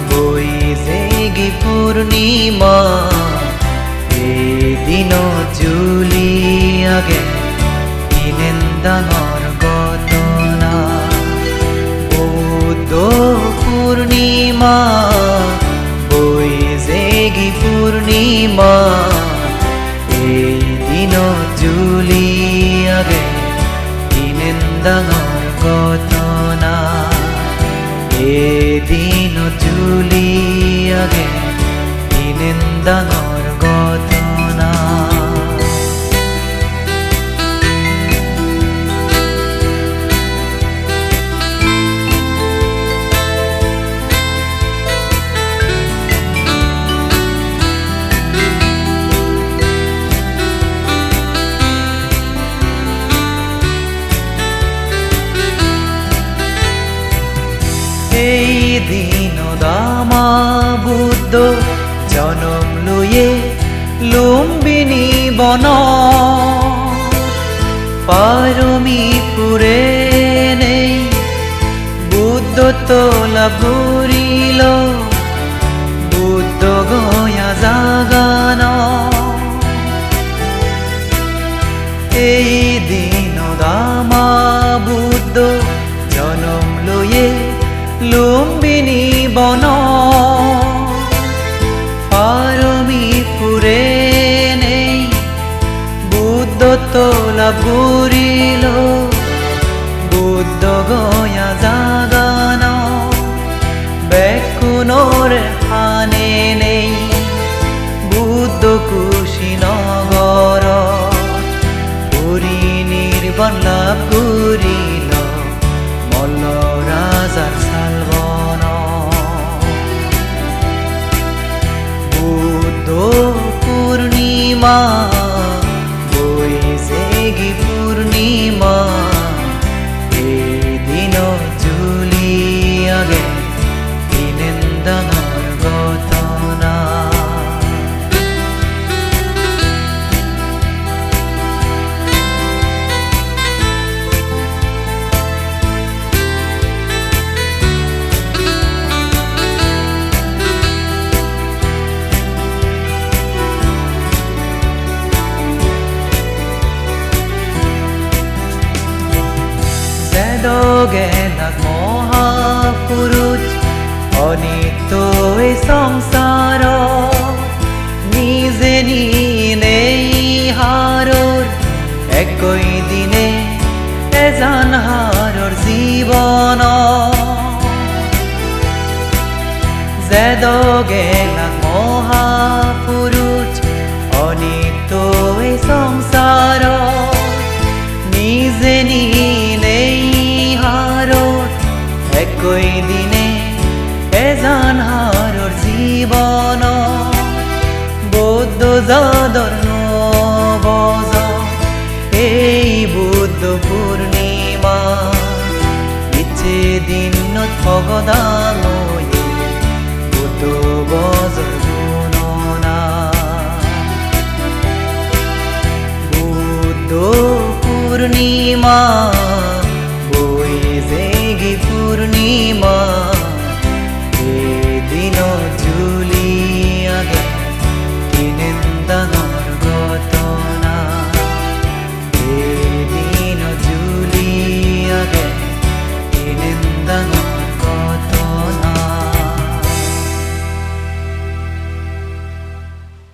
বৈজেগি পূর্ণিমা এদিন জুলি আগে ইনেন্দাঙর ঘটনা বৌদ্ধ পূর্ণিমা বৈজেগি পূর্ণিমা এদিন জুলি আগে ইনেন্দাঙর ঘটনা এদিন জুলি আগে ইনেন্দাঙর ঘটনা এই দিন দামা বুদ্ধ জনম লুয়ে লুম্বিনী বন পারমীপুরে নেই বুদ্ধ তোলা ঘুরিল বুদ্ধ গয়া জাগান এই দিন দামা বুদ্ধ জনম লুয়ে লুম্বিনী বন পারমীপুরে নেই বুদ্ধ তোলা ঘুরিল বুদ্ধ গয়া জাগান বেকুনোর হানে নেই বুদ্ধ কুশীনগর পুরী নির্বাণ লাভ করিল মল্ল রাজার শালবন বুদ্ধ পূর্ণিমা বৈশাখী পূর্ণিমা এদিন জুলি আগে ইনেন্দাঙর ঘটনা গেলাক মহাপুরুষ অনিত্য এই সংসার নিজে নেই হারর একই দিনে এজান হারর জীবন যেদ গেলাক মহাপুরুষ অনিত্য এই সংসার নিজে নেই একই দিনে এজান হারর জীবন বৌদ্ধ যাদর নবজ এই বুদ্ধ পূর্ণিমা ইচ্ছে দিন ভগদান বুদ্ধ বজর গুণনা বুদ্ধ পূর্ণিমা বৈশাখী পূর্ণিমা এদিন জুলি আগে ইনেন্দাঙর ঘটনা এদিন জুলি আগে ইনেন্দাঙর